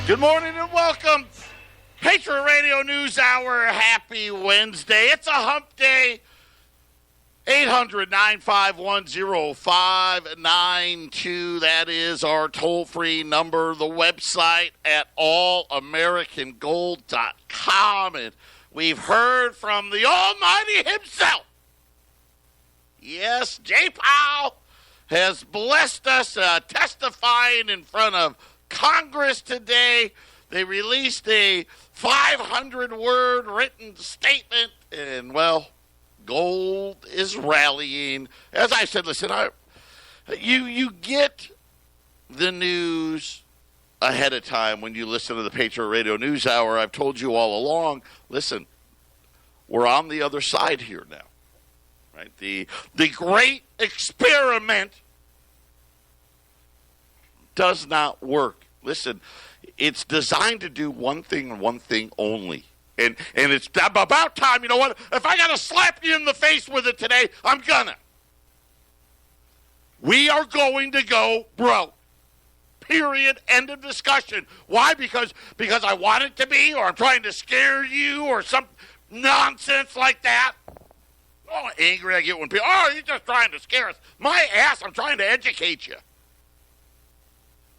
Good morning and welcome. Patriot Radio News Hour. Happy Wednesday. It's a hump day. 800-951-0592. That is our toll-free number. The website at allamericangold.com. And we've heard from the Almighty himself. Yes, Jay Powell has blessed us testifying in front of Congress today. They released a 500-word written statement, and, well, gold is rallying. As I said, listen, you get the news ahead of time when you listen to the Patriot Radio News Hour. I've told you all along, listen, we're on the other side here now. Right? The great experiment does not work. Listen, it's designed to do one thing and one thing only. And it's about time. You know what? If I got to slap you in the face with it today, I'm gonna. We are going to go broke. Period. End of discussion. Why? Because I want it to be, or I'm trying to scare you, or some nonsense like that. Oh, angry I get when people, you're just trying to scare us. My ass, I'm trying to educate you.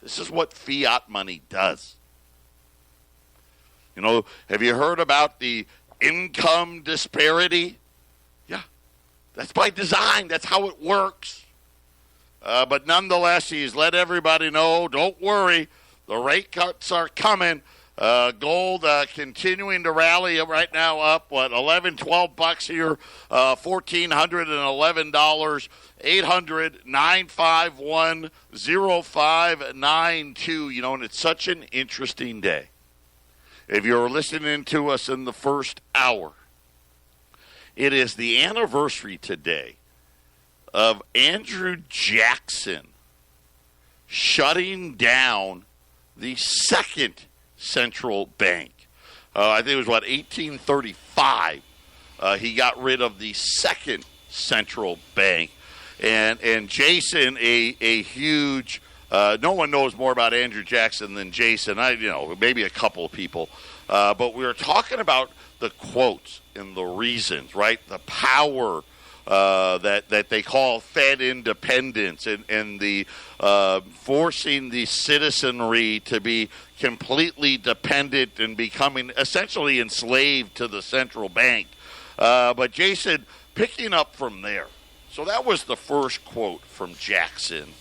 This is what fiat money does. You know, have you heard about the income disparity? Yeah, that's by design. That's how it works. But nonetheless, he's let everybody know, don't worry, the rate cuts are coming. Gold continuing to rally right now up, $11-12 here, $1,411, 800-951-0592. You know, and it's such an interesting day. If you're listening to us in the first hour, it is the anniversary today of Andrew Jackson shutting down the second central bank. I think it was, 1835. He got rid of the second central bank. And Jason, a huge, no one knows more about Andrew Jackson than Jason. Maybe a couple of people. But we were talking about the quotes and the reasons, right? The power that they call Fed independence and the forcing the citizenry to be completely dependent and becoming essentially enslaved to the central bank. But Jason, picking up from there. So that was the first quote from Jackson.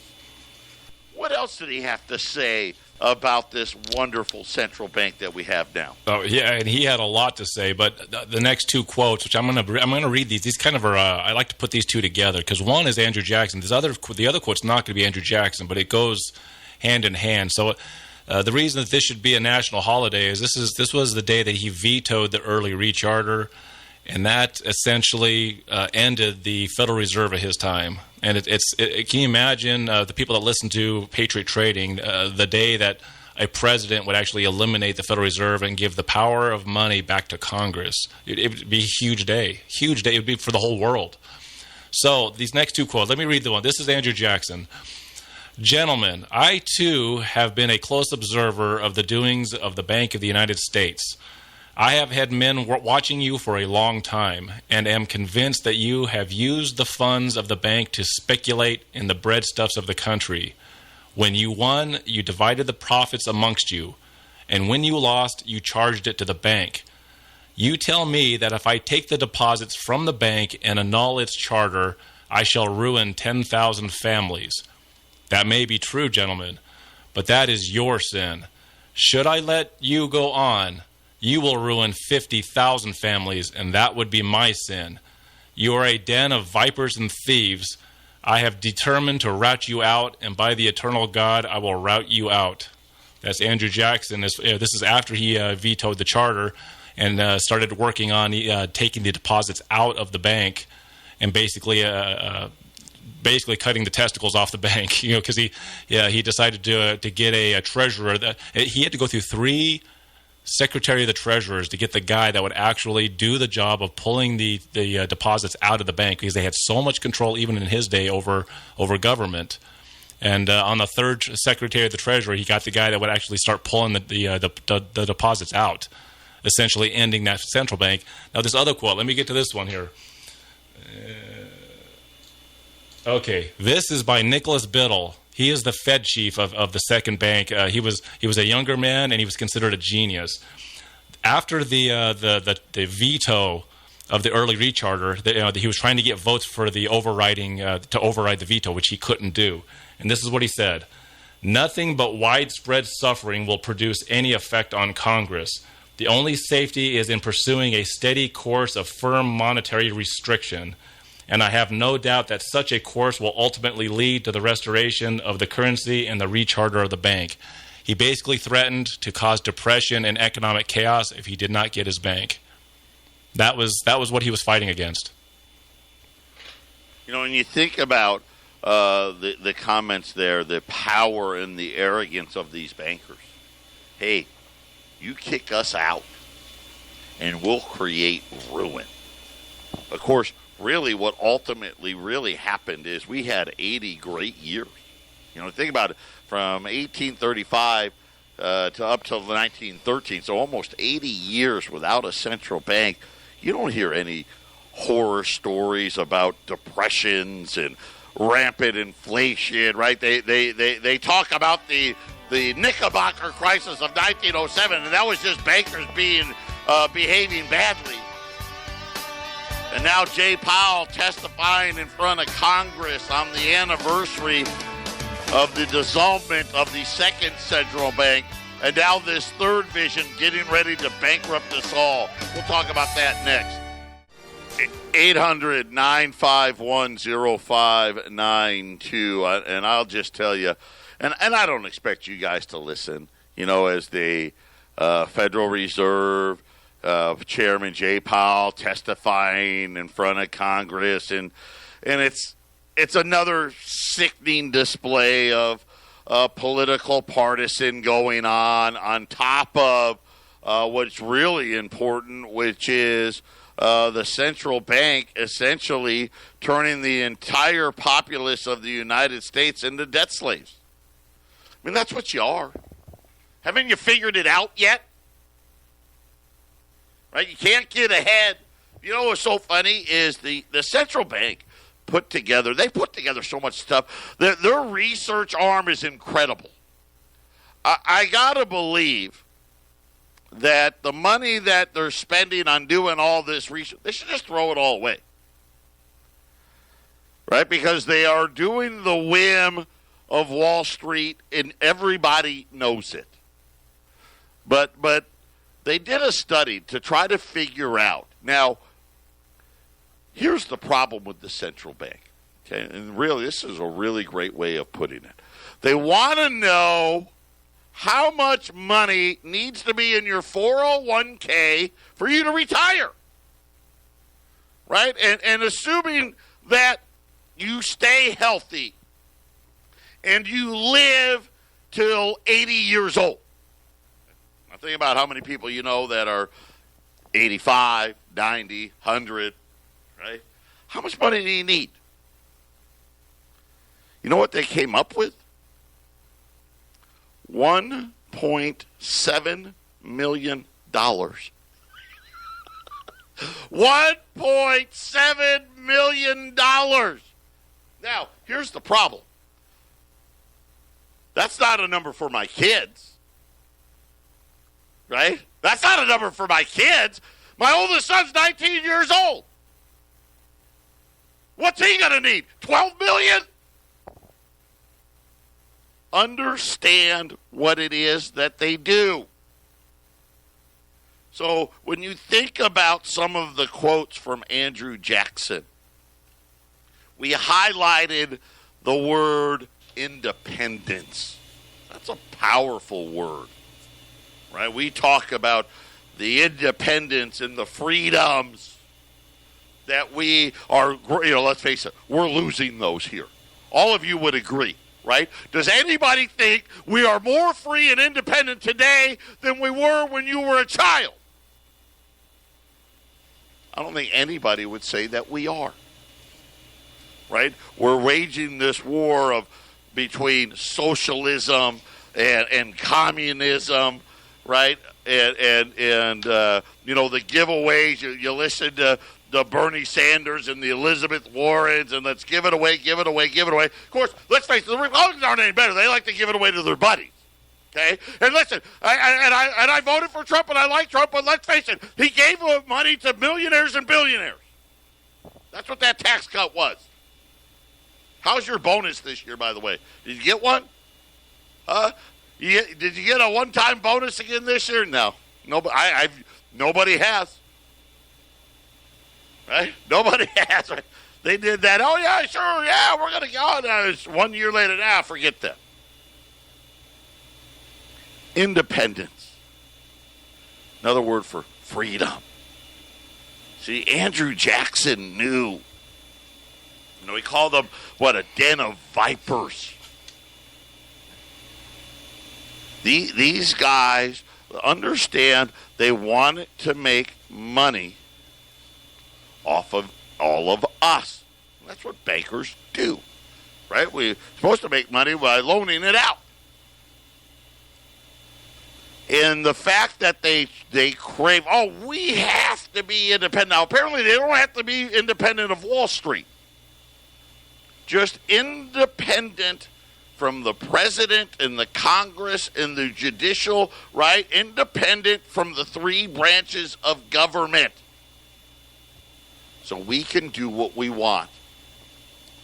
What else did he have to say about this wonderful central bank that we have now? Oh yeah, and he had a lot to say. But the next two quotes, which I'm going to read these. These kind of are. I like to put these two together because one is Andrew Jackson. The other quote's not going to be Andrew Jackson, but it goes hand in hand. So the reason that this should be a national holiday is this was the day that he vetoed the early recharter. And that essentially ended the Federal Reserve at his time. And can you imagine the people that listen to Patriot Trading, the day that a president would actually eliminate the Federal Reserve and give the power of money back to Congress? It would be a huge day. Huge day. It would be for the whole world. So these next two quotes, let me read the one. This is Andrew Jackson. Gentlemen, I too have been a close observer of the doings of the Bank of the United States. I have had men watching you for a long time and am convinced that you have used the funds of the bank to speculate in the breadstuffs of the country. When you won, you divided the profits amongst you, and when you lost, you charged it to the bank. You tell me that if I take the deposits from the bank and annul its charter, I shall ruin 10,000 families. That may be true, gentlemen, but that is your sin. Should I let you go on, you will ruin 50,000 families, and that would be my sin. You are a den of vipers and thieves. I have determined to rout you out, and by the eternal God, I will rout you out. That's Andrew Jackson. This is after he vetoed the charter and started working on taking the deposits out of the bank and basically cutting the testicles off the bank. Because he decided to get a treasurer. He had to go through 3 Secretary of the Treasurers to get the guy that would actually do the job of pulling the deposits out of the bank, because they had so much control even in his day over government. And on the third Secretary of the Treasury, he got the guy that would actually start pulling the deposits out, essentially ending that central bank. Now, this other quote, let me get to this one here. Okay, this is by Nicholas Biddle. He is the Fed chief of the second bank. He was a younger man, and he was considered a genius. After the veto of the early recharter, he was trying to get votes for the overriding to override the veto, which he couldn't do. And this is what he said: "Nothing but widespread suffering will produce any effect on Congress. The only safety is in pursuing a steady course of firm monetary restriction. And I have no doubt that such a course will ultimately lead to the restoration of the currency and the recharter of the bank." He basically threatened to cause depression and economic chaos if he did not get his bank. That was what he was fighting against. You know, when you think about the comments there, the power and the arrogance of these bankers. Hey, you kick us out, and we'll create ruin. Of course, really what ultimately really happened is we had 80 great years. You know, think about it, from 1835 to up till 1913, so almost 80 years without a central bank. You don't hear any horror stories about depressions and rampant inflation, right? They talk about the Knickerbocker crisis of 1907, and that was just bankers behaving badly. And now Jay Powell testifying in front of Congress on the anniversary of the dissolvement of the second central bank, and now this third vision getting ready to bankrupt us all. We'll talk about that next. 800-951-0592. And I'll just tell you, and I don't expect you guys to listen, you know, as the Federal Reserve Chairman Jay Powell testifying in front of Congress, and it's another sickening display of political partisan going on top of what's really important, which is the central bank essentially turning the entire populace of the United States into debt slaves. I mean, that's what you are. Haven't you figured it out yet? Right? You can't get ahead. You know what's so funny is the central bank put together so much stuff. Their research arm is incredible. I got to believe that the money that they're spending on doing all this research, they should just throw it all away. Right? Because they are doing the whim of Wall Street, and everybody knows it. But they did a study to try to figure out. Now, here's the problem with the central bank. Okay, and really, this is a really great way of putting it. They want to know how much money needs to be in your 401k for you to retire. Right? And assuming that you stay healthy and you live till 80 years old. Now think about how many people you know that are 85, 90, 100, right? How much money do you need? You know what they came up with? $1.7 million. $1.7 million. Now, here's the problem. That's not a number for my kids. Right? That's not a number for my kids. My oldest son's 19 years old. What's he going to need? $12 million? Understand what it is that they do. So when you think about some of the quotes from Andrew Jackson, we highlighted the word independence. That's a powerful word, right? We talk about the independence and the freedoms that we are, let's face it, we're losing those here. All of you would agree, right? Does anybody think we are more free and independent today than we were when you were a child? I don't think anybody would say that we are. Right? We're waging this war of between socialism and communism, right? And the giveaways. You listen to the Bernie Sanders and the Elizabeth Warrens, and let's give it away, give it away, give it away. Of course, let's face it, the Republicans aren't any better. They like to give it away to their buddies. Okay? And listen, I voted for Trump, and I like Trump, but let's face it, he gave money to millionaires and billionaires. That's what that tax cut was. How's your bonus this year, by the way? Did you get one? Did you get a one-time bonus again this year? No. Nobody has. Right? Nobody has. Right? They did that. Oh, yeah, sure, yeah, we're going to go. It's 1 year later. Forget that. Independence. Another word for freedom. See, Andrew Jackson knew. He called them, a den of vipers. These guys understand they wanted to make money off of all of us. That's what bankers do, right? We're supposed to make money by loaning it out. And the fact that they crave, we have to be independent. Now, apparently they don't have to be independent of Wall Street. Just independent from the president and the Congress and the judicial, right? Independent from the three branches of government. So we can do what we want.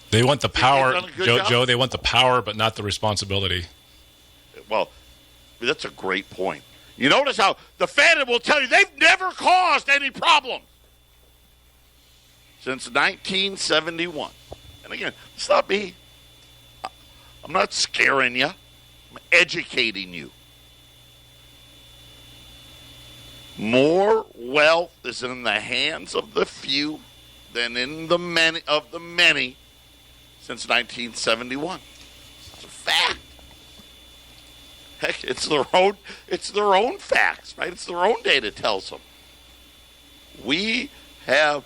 They want the power, Joe, they want the power, but not the responsibility. Well, that's a great point. You notice how the Fed will tell you they've never caused any problems since 1971. And again, it's not me. I'm not scaring you. I'm educating you. More wealth is in the hands of the few than in the many since 1971. It's a fact. Heck, it's their own facts, right? It's their own data tells them. We have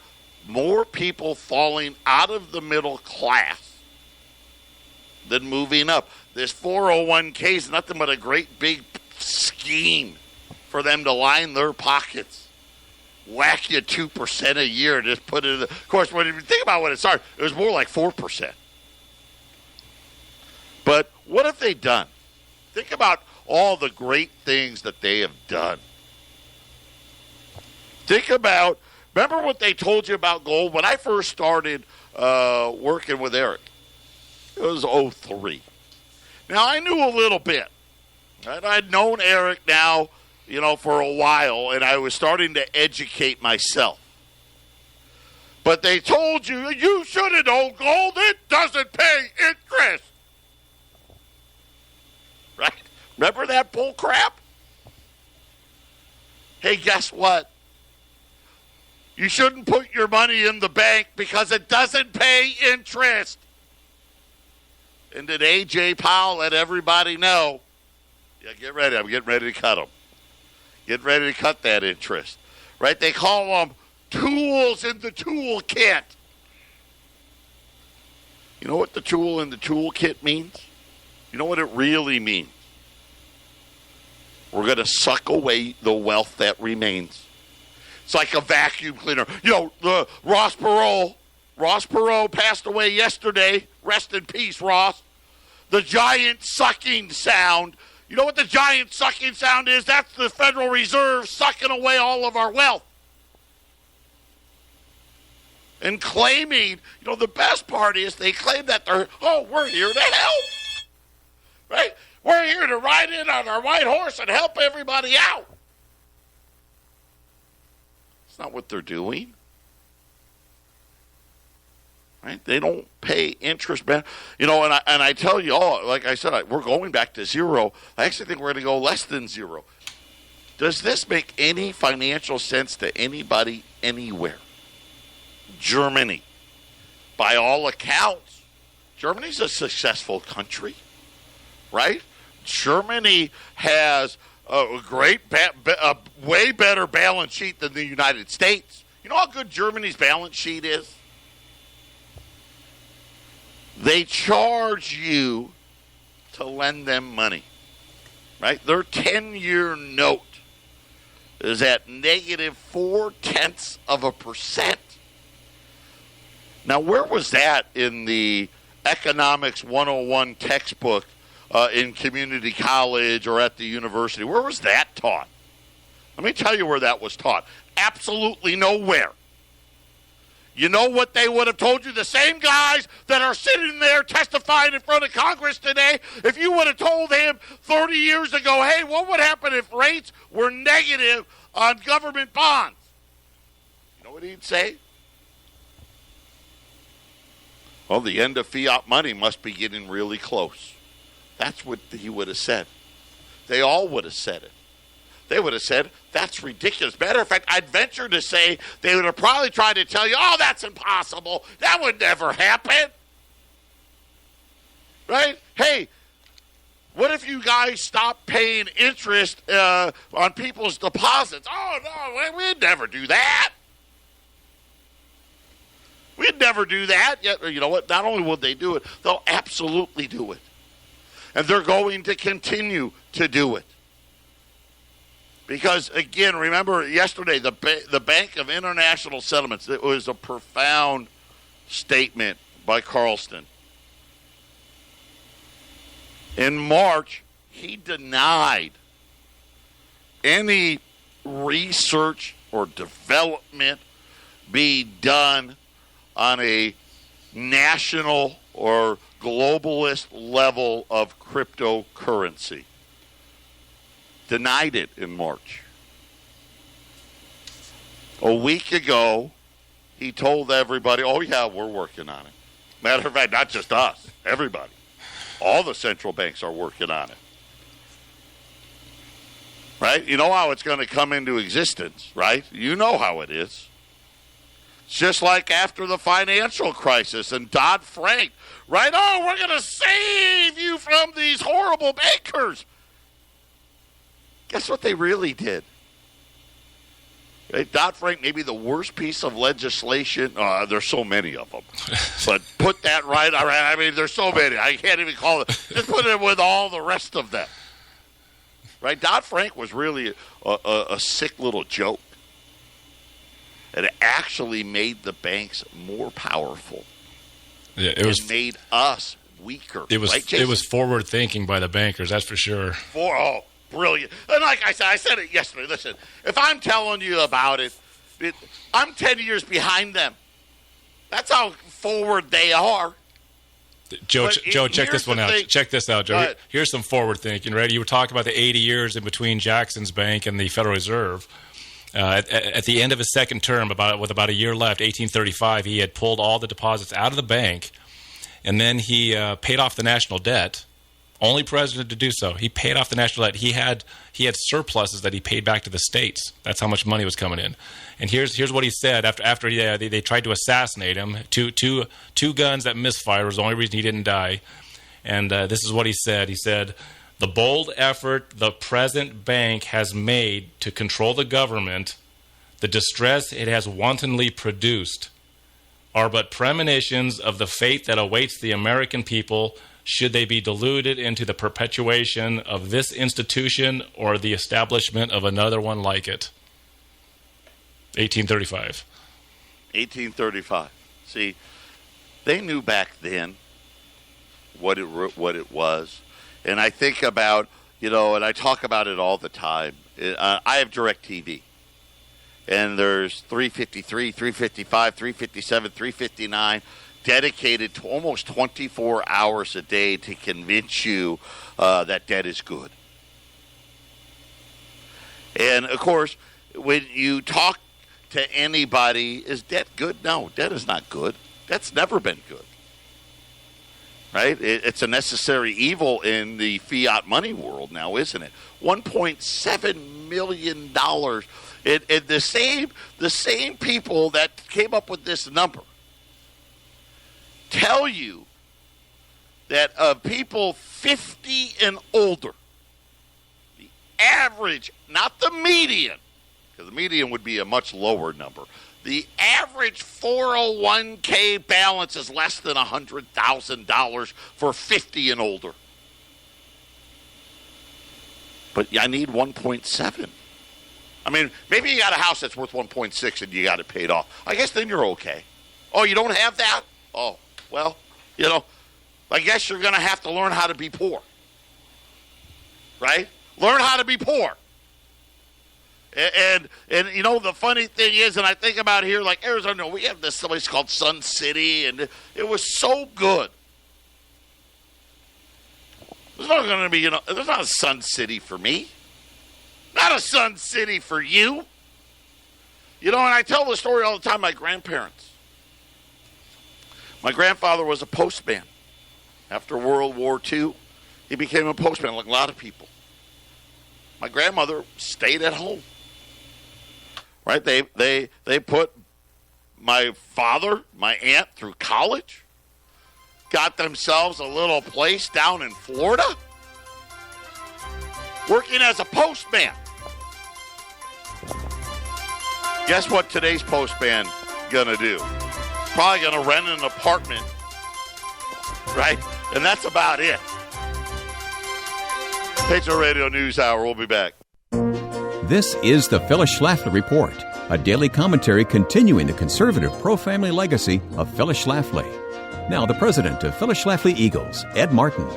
more people falling out of the middle class than moving up. This 401k is nothing but a great big scheme for them to line their pockets. Whack you 2% a year, just put it in of course, when you think about when it started, it was more like 4%. But what have they done? Think about all the great things that they have done. Think about, remember what they told you about gold? When I first started working with Eric, it was 2003. Now, I knew a little bit. Right? I'd known Eric now, for a while, and I was starting to educate myself. But they told you should have known gold. It doesn't pay interest. Right? Remember that bull crap? Hey, guess what? You shouldn't put your money in the bank because it doesn't pay interest. And did A.J. Powell let everybody know? Yeah, get ready. I'm getting ready to cut them. Get ready to cut that interest. Right? They call them tools in the toolkit. You know what the tool in the toolkit means? You know what it really means? We're going to suck away the wealth that remains. It's like a vacuum cleaner. Ross Perot passed away yesterday. Rest in peace, Ross. The giant sucking sound. You know what the giant sucking sound is? That's the Federal Reserve sucking away all of our wealth. And claiming, the best part is they claim that we're here to help. Right? We're here to ride in on our white horse and help everybody out. It's not what they're doing. Right? They don't pay interest, man. And I tell you all, like I said, we're going back to zero. I actually think we're going to go less than zero. Does this make any financial sense to anybody anywhere? Germany. By all accounts, Germany's a successful country, right? Germany has a way better balance sheet than the United States. You know how good Germany's balance sheet is? They charge you to lend them money. Right? Their 10-year note is at negative 0.4%. Now, where was that in the Economics 101 textbook in community college or at the university? Where was that taught? Let me tell you where that was taught. Absolutely nowhere. You know what they would have told you? The same guys that are sitting there testifying in front of Congress today, if you would have told him 30 years ago, hey, what would happen if rates were negative on government bonds? You know what he'd say? Well, the end of fiat money must be getting really close. That's what he would have said. They all would have said it. They would have said, that's ridiculous. Matter of fact, I'd venture to say they would have probably tried to tell you, oh, that's impossible. That would never happen. Right? Hey, what if you guys stopped paying interest on people's deposits? Oh, no, we'd never do that. We'd never do that. Yet, you know what? Not only would they do it, they'll absolutely do it. And they're going to continue to do it. Because, again, remember yesterday, the Bank of International Settlements, it was a profound statement by Carlson. In March, he denied any research or development be done on a national or globalist level of cryptocurrency. Denied it in March. A week ago, he told everybody, oh, yeah, we're working on it. Matter of fact, not just us, everybody. All the central banks are working on it. Right? You know how it's going to come into existence, right? You know how it is. It's just like after the financial crisis and Dodd-Frank, right? Oh, we're going to save you from these horrible bankers. Guess what they really did? Right? Dodd-Frank may be the worst piece of legislation. There's so many of them. But put that right. I mean, there's so many. I can't even call it. Just put it with all the rest of them. Right? Dodd-Frank was really a sick little joke. It actually made the banks more powerful. Yeah, it made us weaker. It was right, it was forward thinking by the bankers, that's for sure. Brilliant. And like I said it yesterday. Listen, if I'm telling you about it, I'm 10 years behind them. That's how forward they are. Joe, check this one out. Check this out, Joe. Here's some forward thinking, right? You were talking about the 80 years in between Jackson's bank and the Federal Reserve. At the end of his second term, with about a year left, 1835, he had pulled all the deposits out of the bank, and then he paid off the national debt. Only president to do so. He paid off the national debt. He had surpluses that he paid back to the states. That's how much money was coming in. And here's what he said after they tried to assassinate him. Two guns that misfired was the only reason he didn't die. And this is what he said. He said, "The bold effort the present bank has made to control the government, the distress it has wantonly produced, are but premonitions of the fate that awaits the American people should they be deluded into the perpetuation of this institution or the establishment of another one like it." 1835. 1835. See, they knew back then what it was. And I think about, and I talk about it all the time. I have DirecTV. And there's 353, 355, 357, 359 dedicated to almost 24 hours a day to convince you that debt is good. And, of course, when you talk to anybody, is debt good? No, debt is not good. Debt's never been good. Right? It's a necessary evil in the fiat money world now, isn't it? $1.7 million. The same people that came up with this number tell you that of people 50 and older, the average, not the median, because the median would be a much lower number, the average 401k balance is less than $100,000 for 50 and older. But I need 1.7. I mean, maybe you got a house that's worth 1.6 and you got it paid off. I guess then you're okay. Oh, you don't have that? Oh, well, I guess you're going to have to learn how to be poor. Right? Learn how to be poor. And the funny thing is, and I think about here, like Arizona, we have this place called Sun City, and it was so good. There's not going to be, there's not a Sun City for me. Not a Sun City for you. And I tell the story all the time, my grandparents. My grandfather was a postman. After World War II, he became a postman like a lot of people. My grandmother stayed at home. Right? They put my father, my aunt, through college. Got themselves a little place down in Florida. Working as a postman. Guess what today's postman gonna do? Probably gonna rent an apartment, right? And that's about it. Patriot Radio News Hour. We'll be back. This is the Phyllis Schlafly Report, a daily commentary continuing the conservative pro-family legacy of Phyllis Schlafly. Now, the president of Phyllis Schlafly Eagles, Ed Martin.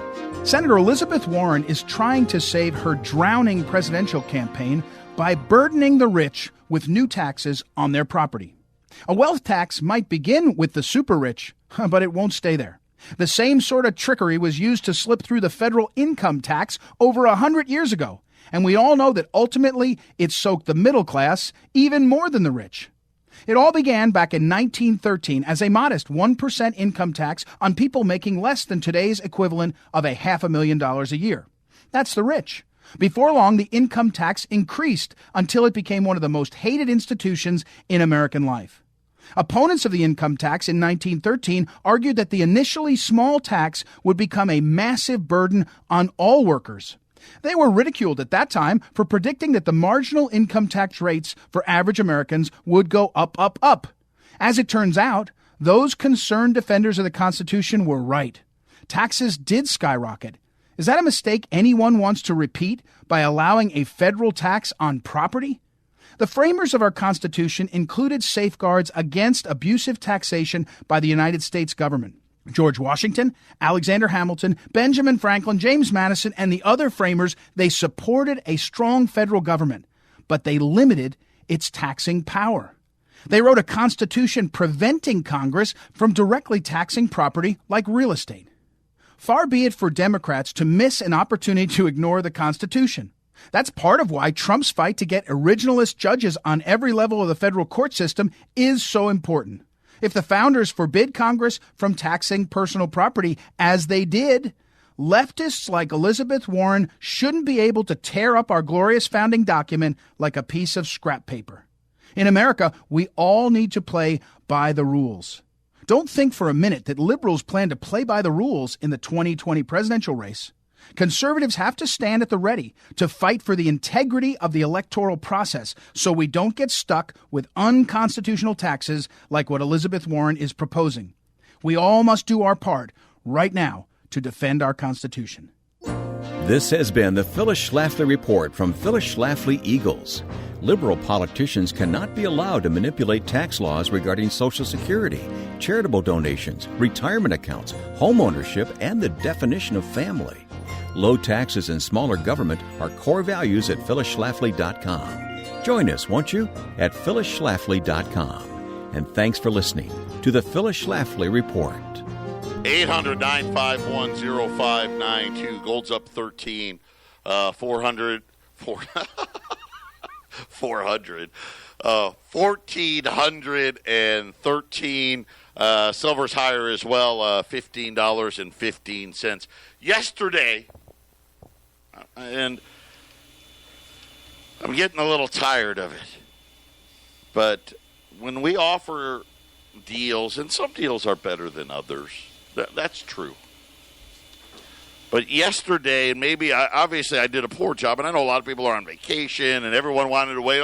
Senator Elizabeth Warren is trying to save her drowning presidential campaign by burdening the rich with new taxes on their property. A wealth tax might begin with the super rich, but it won't stay there. The same sort of trickery was used to slip through the federal income tax over 100 years ago, and we all know that ultimately it soaked the middle class even more than the rich. It all began back in 1913 as a modest 1% income tax on people making less than today's equivalent of $500,000 a year. That's the rich. Before long, the income tax increased until it became one of the most hated institutions in American life. Opponents of the income tax in 1913 argued that the initially small tax would become a massive burden on all workers. They were ridiculed at that time for predicting that the marginal income tax rates for average Americans would go up, up, up. As it turns out, those concerned defenders of the Constitution were right. Taxes did skyrocket. Is that a mistake anyone wants to repeat by allowing a federal tax on property? The framers of our Constitution included safeguards against abusive taxation by the United States government. George Washington, Alexander Hamilton, Benjamin Franklin, James Madison, and the other framers, they supported a strong federal government, but they limited its taxing power. They wrote a constitution preventing Congress from directly taxing property like real estate. Far be it for Democrats to miss an opportunity to ignore the Constitution. That's part of why Trump's fight to get originalist judges on every level of the federal court system is so important. If the founders forbid Congress from taxing personal property, as they did, leftists like Elizabeth Warren shouldn't be able to tear up our glorious founding document like a piece of scrap paper. In America, we all need to play by the rules. Don't think for a minute that liberals plan to play by the rules in the 2020 presidential race. Conservatives have to stand at the ready to fight for the integrity of the electoral process so we don't get stuck with unconstitutional taxes like what Elizabeth Warren is proposing. We all must do our part right now to defend our Constitution. This has been the Phyllis Schlafly Report from Phyllis Schlafly Eagles. Liberal politicians cannot be allowed to manipulate tax laws regarding Social Security, charitable donations, retirement accounts, homeownership, and the definition of family. Low taxes and smaller government are core values at phyllisschlafly.com. Join us, won't you, at phyllisschlafly.com. And thanks for listening to the Phyllis Schlafly Report. 800-951-0592. Gold's up 13. 1,413. Silver's higher as well, $15.15. Yesterday, and I'm getting a little tired of it, but when we offer deals, and some deals are better than others, that's true. But yesterday, and maybe, obviously I did a poor job, and I know a lot of people are on vacation, and everyone wanted to wait,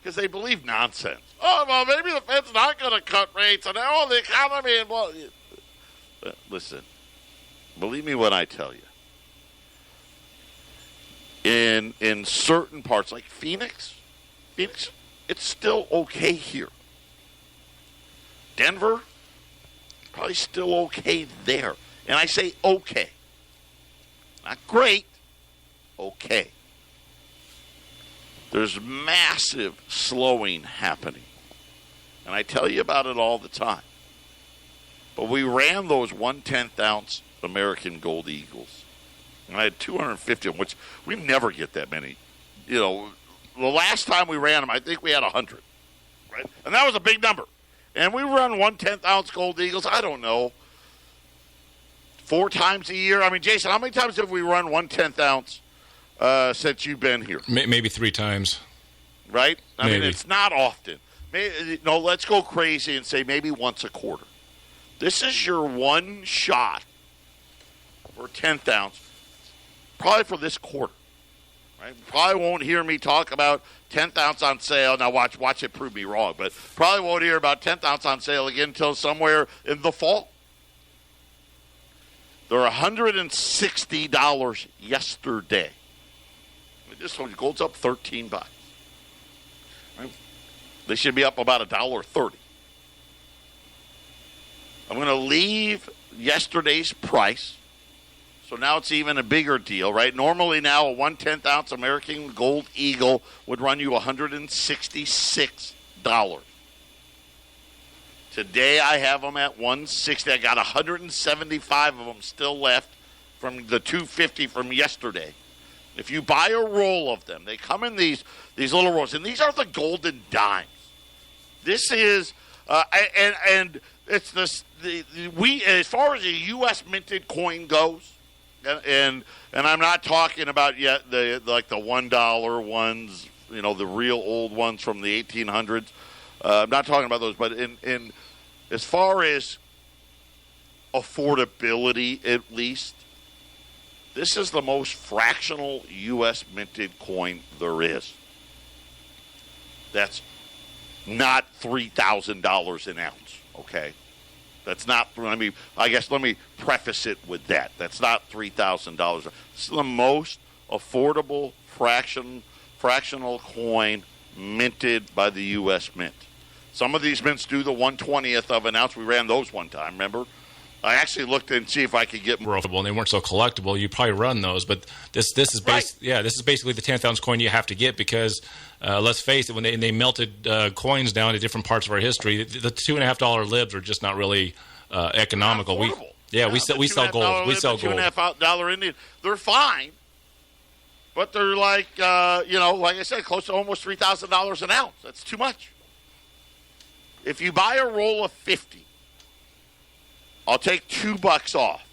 because they believe nonsense. Oh, well, maybe the Fed's not going to cut rates, and the economy, and listen, believe me when I tell you. in certain parts, like Phoenix, it's still okay here. Denver, probably still okay there. And I say okay. Not great, okay. There's massive slowing happening. And I tell you about it all the time. But we ran those 1/10 ounce American Gold Eagles. And I had 250 of them, which we never get that many. You know, the last time we ran them, I think we had 100. Right? And that was a big number. And we run 1/10 ounce Gold Eagles, I don't know, 4 times a year. I mean, Jason, how many times have we run 1/10 ounce since you've been here? Maybe 3 times. Right? I Maybe. mean, it's not often. No, let's go crazy and say maybe once a quarter. This is your one shot for 10th ounce, probably for this quarter. Right? Probably won't hear me talk about 10th ounce on sale. Now watch it prove me wrong, but probably won't hear about 10th ounce on sale again until somewhere in the fall. They're $160 yesterday. I just told you, gold's up $13. Right? They should be up about $1.30. I'm going to leave yesterday's price. So now it's even a bigger deal, right? Normally now a 1/10 ounce American Gold Eagle would run you $166. Today I have them at $160. I got 175 of them still left from the 250 from yesterday. If you buy a roll of them, they come in these little rolls, and these are the golden dimes. This is and it's this we as far as the U.S. minted coin goes. And I'm not talking about yet the $1 ones, you know, the real old ones from the 1800s. I'm not talking about those, but in as far as affordability, at least, this is the most fractional U.S. minted coin there is. That's not $3,000 an ounce, okay? That's not, let me preface it with that. That's not $3,000. This is the most affordable fractional coin minted by the U.S. Mint. Some of these mints do the 1/20th of an ounce. We ran those one time, remember? I actually looked and see if I could get more. And they weren't so collectible. You probably run those, but this is right. This is basically the 10th ounce coin you have to get because let's face it, when they melted coins down to different parts of our history, the $2.50 libs are just not really economical. We sell gold. We sell gold. $2.50 Indian, they're fine, but they're like like I said, close to almost $3,000 an ounce. That's too much. If you buy a roll of 50. I'll take $2 off.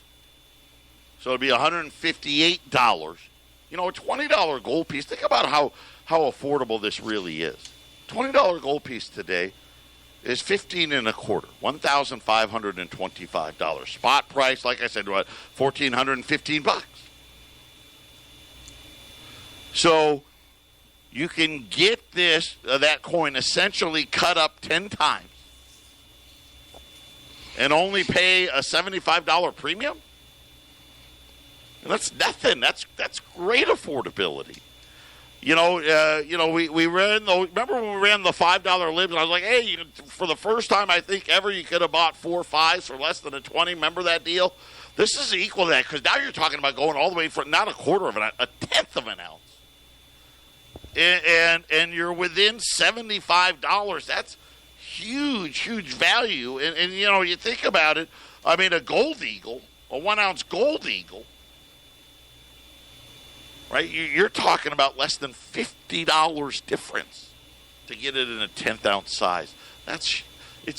So it'll be $158. You know, a $20 gold piece, think about how affordable this really is. $20 gold piece today is $15.25, $1,525. Spot price, like I said, what, $1,415. So you can get that coin essentially cut up 10 times. And only pay a $75 premium? And that's nothing. That's great affordability. We ran remember when we ran the $5 libs, and I was like, hey, for the first time I think ever you could have bought 4 5s for less than a 20. Remember that deal? This is equal to that, because now you're talking about going all the way for not a quarter of an ounce, a 10th of an ounce. And you're within $75. That's huge value. And you think about it, I mean, a gold eagle, a 1 ounce gold eagle, right? You're talking about less than $50 difference to get it in a 10th ounce size. It's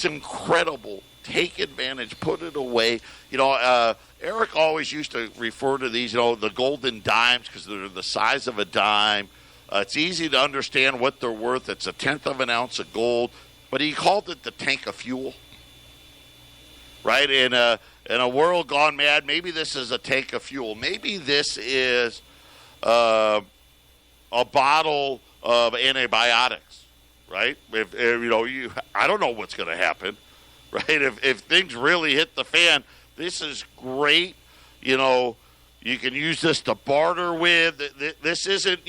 incredible. Take advantage, put it away. Eric always used to refer to these, the golden dimes, because they're the size of a dime. It's easy to understand what they're worth. It's a 10th of an ounce of gold. But he called it the tank of fuel, right? In a world gone mad, maybe this is a tank of fuel. Maybe this is a bottle of antibiotics, right? I don't know what's going to happen, right? If things really hit the fan, this is great. You can use this to barter with. This isn't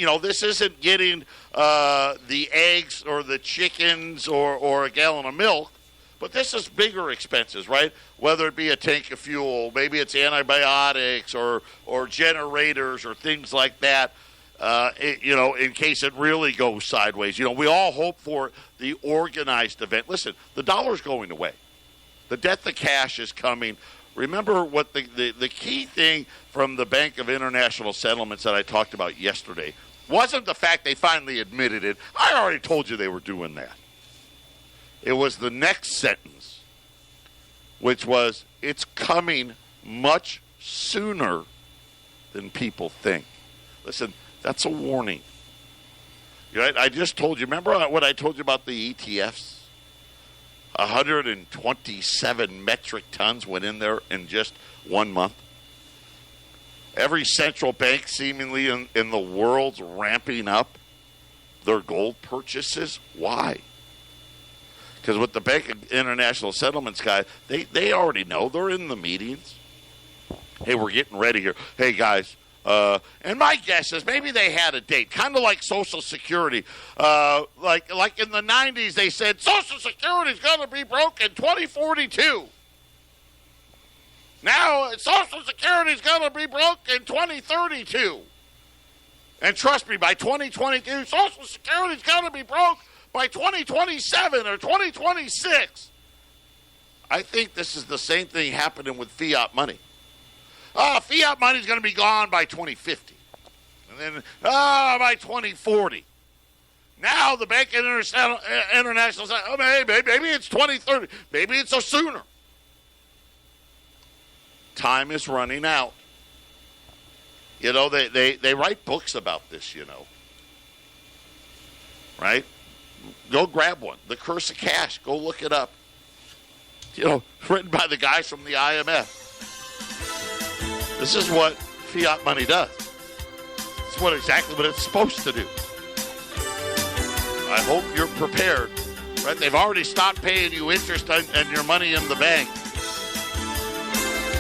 getting the eggs or the chickens or a gallon of milk, but this is bigger expenses, right? Whether it be a tank of fuel, maybe it's antibiotics or generators or things like that. In case it really goes sideways. We all hope for the organized event. Listen, the dollar's going away. The death of cash is coming. Remember what the key thing from the Bank of International Settlements that I talked about yesterday wasn't the fact they finally admitted it. I already told you they were doing that. It was the next sentence, which was, it's coming much sooner than people think. Listen, that's a warning. I just told you, remember what I told you about the ETFs? 127 metric tons went in there in just 1 month. Every central bank seemingly in the world's ramping up their gold purchases. Why? Because with the Bank of International Settlements guy, they already know. They're in the meetings. Hey, we're getting ready here. Hey, guys. And my guess is maybe they had a date, kind of like Social Security. Like in the 90s, they said Social Security is going to be broke in 2042. Now, Social Security is going to be broke in 2032. And trust me, by 2022, Social Security is going to be broke by 2027 or 2026. I think this is the same thing happening with fiat money. Fiat money is going to be gone by 2050. And then, by 2040. Now the Bank of International says, maybe it's 2030. Maybe it's sooner. Time is running out. They write books about this, Right? Go grab one. The Curse of Cash. Go look it up. Written by the guys from the IMF. This is what fiat money does. It's exactly what it's supposed to do. I hope you're prepared. Right? They've already stopped paying you interest on your money in the bank.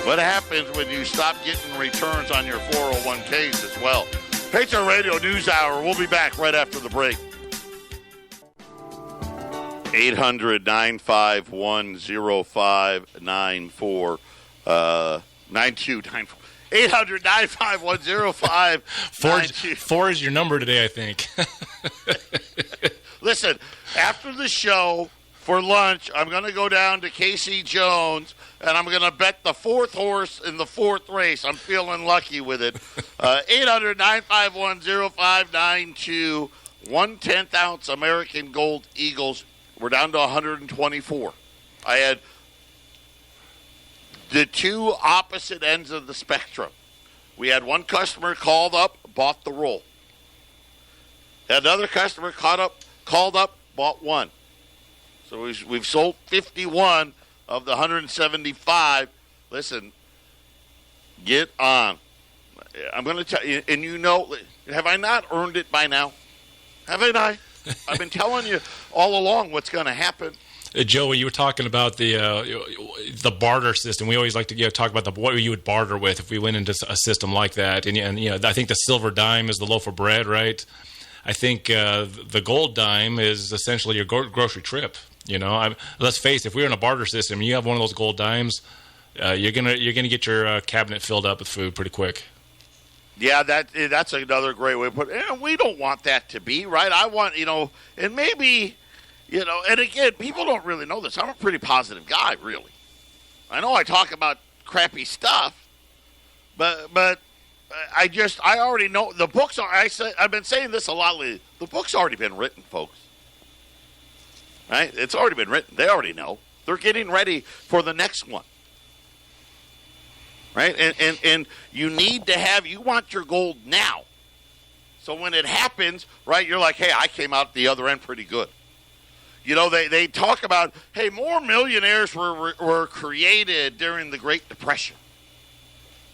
What happens when you stop getting returns on your 401ks as well? Patriot Radio News Hour. We'll be back right after the break. 800-951-0594. 9294. 800-951-0592. Four is your number today, I think. Listen, after the show for lunch, I'm going to go down to Casey Jones, and I'm going to bet the fourth horse in the fourth race. I'm feeling lucky with it. 800-951-0592. 1/10 ounce American Gold Eagles. We're down to 124. I had the two opposite ends of the spectrum. We had one customer called up, bought the roll. Another customer called up, bought one. So we've sold 51 of the 175. Listen, get on. I'm going to tell you, and have I not earned it by now? Haven't I? I've been telling you all along what's going to happen. Joe, you were talking about the barter system. We always like to talk about what you would barter with if we went into a system like that. And I think the silver dime is the loaf of bread, right? I think the gold dime is essentially your grocery trip. Let's face it, if we were in a barter system, and you have one of those gold dimes, you're gonna get your cabinet filled up with food pretty quick. Yeah, that's another great way to put it. And we don't want that to be, right? I want, and maybe. And again, people don't really know this. I'm a pretty positive guy, really. I know I talk about crappy stuff, but I already know the books are. I've been saying this a lot lately. The book's already been written, folks. Right? It's already been written. They already know. They're getting ready for the next one. Right? And you need to you want your gold now. So when it happens, right, you're like, hey, I came out the other end pretty good. They talk about, hey, more millionaires were created during the Great Depression.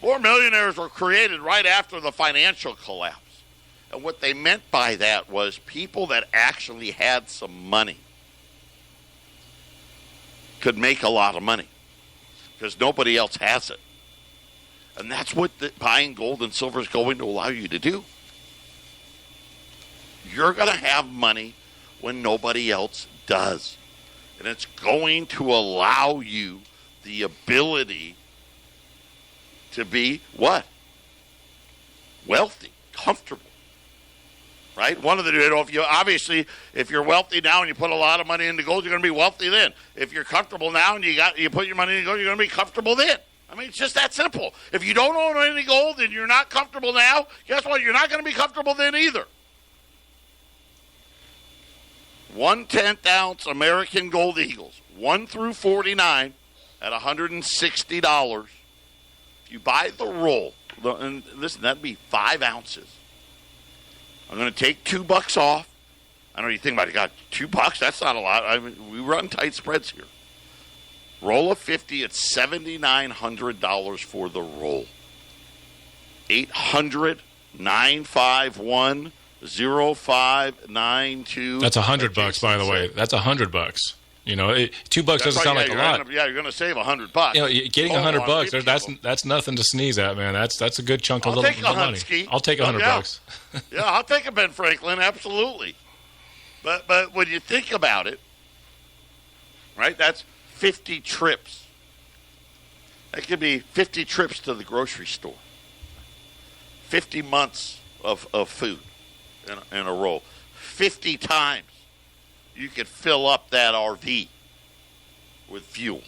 More millionaires were created right after the financial collapse. And what they meant by that was people that actually had some money could make a lot of money because nobody else has it. And that's what buying gold and silver is going to allow you to do. You're going to have money when nobody else does. And it's going to allow you the ability to be what? Wealthy, comfortable. Right? If you're wealthy now and you put a lot of money into gold, you're going to be wealthy then. If you're comfortable now and you put your money into gold, you're going to be comfortable then. I mean, it's just that simple. If you don't own any gold and you're not comfortable now, guess what? You're not going to be comfortable then either. 1/10 ounce American Gold Eagles, 1 through 49 at $160. If you buy the roll, and listen, that'd be 5 ounces. I'm going to take $2 off. I know you think about it. God, $2? That's not a lot. I mean, we run tight spreads here. Roll of 50 at $7,900 for the roll. 800-951-0592. That's $100, by the way. That's $100. You know, $2 doesn't sound like a lot. You're going to save $100. You know, getting $100, that's nothing to sneeze at, man. That's a good chunk of money. I'll take $100. Yeah, I'll take a Ben Franklin, absolutely. But when you think about it, right? That's 50 trips. That could be 50 trips to the grocery store. 50 months of food in a row. 50 times you could fill up that RV with fuel.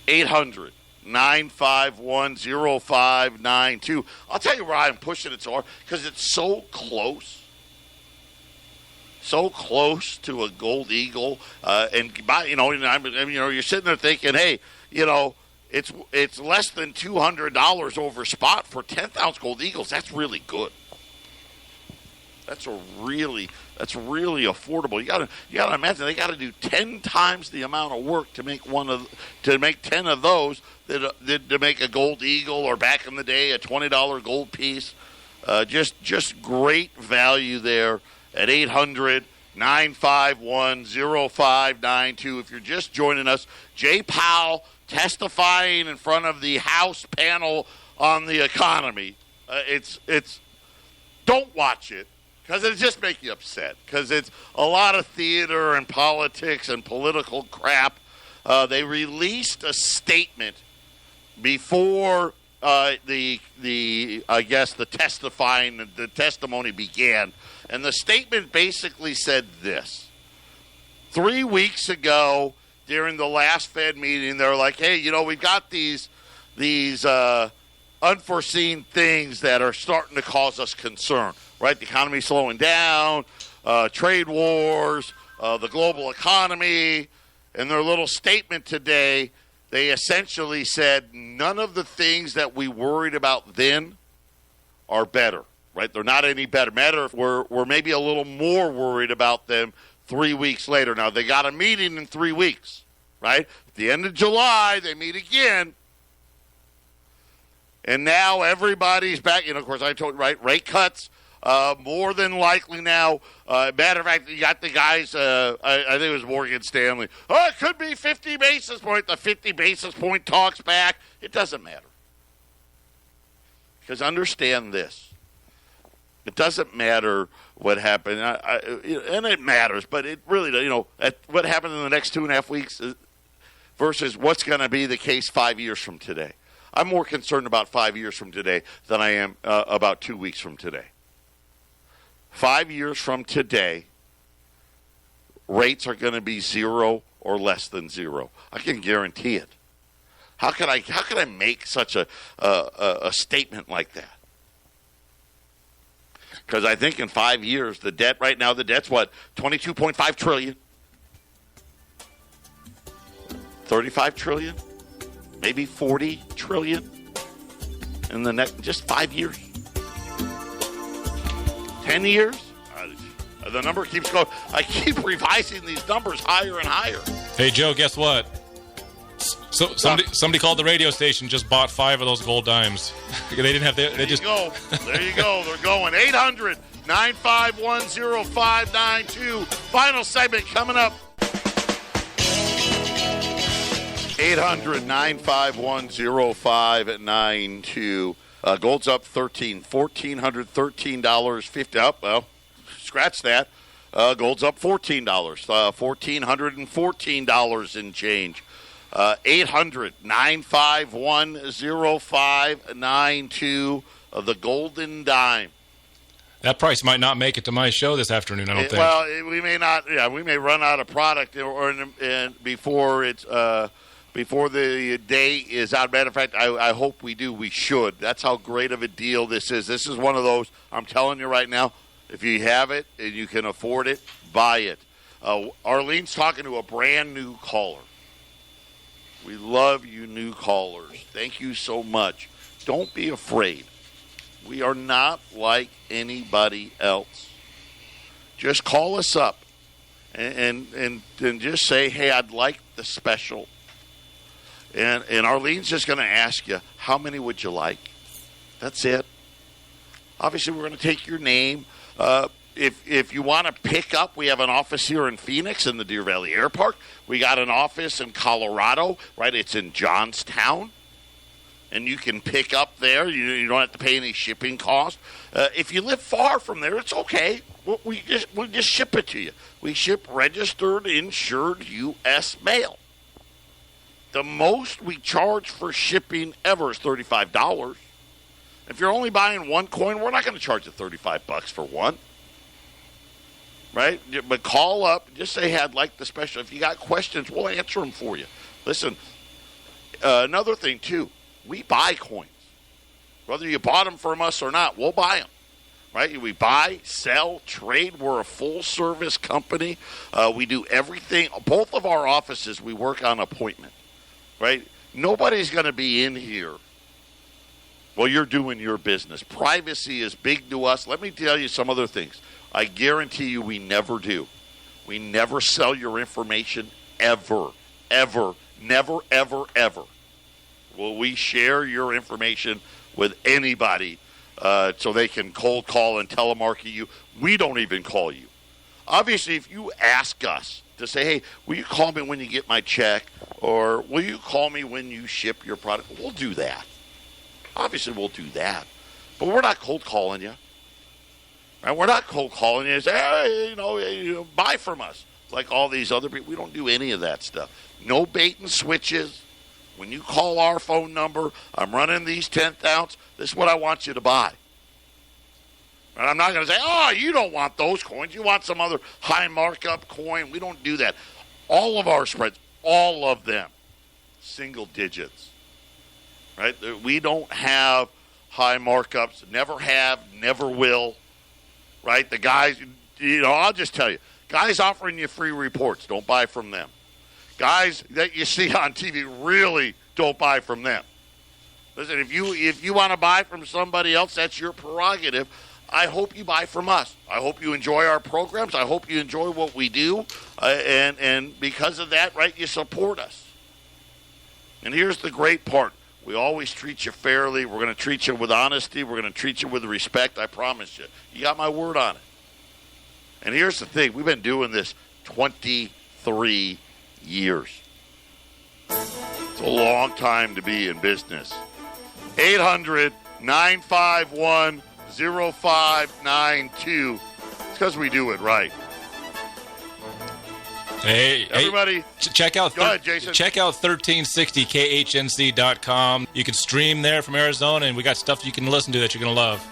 800-951-0592. I'll tell you why I'm pushing it so hard, because it's so close. So close to a gold eagle, you're sitting there thinking, hey, it's less than $200 over spot for 10th ounce gold eagles. That's really good. That's really affordable. You gotta imagine they got to do 10 times the amount of work to make 10 of those to make a gold eagle, or back in the day a $20 gold piece. Just great value there at 800-951-0592. If you're just joining us, Jay Powell testifying in front of the House panel on the economy. Don't watch it, because it just makes you upset, because it's a lot of theater and politics and political crap. They released a statement before the testimony began, and the statement basically said this. 3 weeks ago, during the last Fed meeting, they were like, hey, we've got these unforeseen things that are starting to cause us concern, right? The economy slowing down, trade wars, the global economy. In their little statement today, they essentially said none of the things that we worried about then are better, right? They're not any better. We're maybe a little more worried about them 3 weeks later. Now, they got a meeting in 3 weeks, right? At the end of July, they meet again. And now everybody's back. Of course, I told you, right, rate cuts more than likely now. Matter of fact, you got the guys, I think it was Morgan Stanley. Oh, it could be 50 basis points. The 50 basis point talks back. It doesn't matter. Because understand this. It doesn't matter what happened. And it matters, but it really, what happened in the next 2.5 weeks versus what's going to be the case 5 years from today. I'm more concerned about 5 years from today than I am about 2 weeks from today. 5 years from today, rates are going to be 0 or less than 0. I can guarantee it. How could I make such a statement like that? Because I think in 5 years, the debt right now, the debt's what? $22.5 trillion. 35 trillion? Maybe 40 trillion in the next just 5 years. 10 years? The number keeps going. I keep revising these numbers higher and higher. Hey, Joe, guess what? So somebody called the radio station, just bought 5 of those gold dimes. They didn't have. There you go. They're going. 800-951-0592. Final segment coming up. 800-951-0592. Gold's up $1,413, up. Well, scratch that. Gold's up $14, $1,414 and change. 800-951-0592. The Golden Dime. That price might not make it to my show this afternoon, I don't think. Well, we may not. Yeah, we may run out of product before it's before the day is out. Matter of fact, I hope we do. We should. That's how great of a deal this is. This is one of those. I'm telling you right now. If you have it and you can afford it, buy it. Arlene's talking to a brand new caller. We love you, new callers. Thank you so much. Don't be afraid. We are not like anybody else. Just call us up and just say, hey, I'd like the special. And Arlene's just going to ask you, how many would you like? That's it. Obviously, we're going to take your name. If you want to pick up, we have an office here in Phoenix in the Deer Valley Air Park. We got an office in Colorado, right? It's in Johnstown. And you can pick up there. You don't have to pay any shipping cost. If you live far from there, it's okay. We'll just ship it to you. We ship registered, insured U.S. mail. The most we charge for shipping ever is $35. If you're only buying one coin, we're not going to charge you $35 for one. Right? But call up. Just say, hey, I'd like the special. If you got questions, we'll answer them for you. Listen, another thing, too. We buy coins. Whether you bought them from us or not, we'll buy them. Right? We buy, sell, trade. We're a full-service company. We do everything. Both of our offices, we work on appointment. Right? Nobody's going to be in here while you're doing your business. Privacy is big to us. Let me tell you some other things. I guarantee you we never do. We never sell your information ever, ever, never, ever, ever. Will we share your information with anybody so they can cold call and telemarket you? We don't even call you. Obviously, if you ask us to say, hey, will you call me when you get my check? Or will you call me when you ship your product? We'll do that. Obviously, we'll do that. But we're not cold calling you. Right? We're not cold calling you and say, hey, buy from us. Like all these other people. We don't do any of that stuff. No bait and switches. When you call our phone number, I'm running these 10th ounce. This is what I want you to buy. And I'm not going to say, oh, you don't want those coins. You want some other high markup coin. We don't do that. All of our spreads, all of them, single digits. Right? We don't have high markups. Never have, never will. Right? The guys, I'll just tell you. Guys offering you free reports, don't buy from them. Guys that you see on TV, really don't buy from them. Listen, if you want to buy from somebody else, that's your prerogative. I hope you buy from us. I hope you enjoy our programs. I hope you enjoy what we do. And because of that, right, you support us. And here's the great part. We always treat you fairly. We're going to treat you with honesty. We're going to treat you with respect. I promise you. You got my word on it. And here's the thing. We've been doing this 23 years. It's a long time to be in business. 800-951-0592. It's because we do it right. Hey, everybody, check out. Go ahead, Jason. Check out 1360khnc.com. You can stream there from Arizona, and we got stuff you can listen to that you're going to love.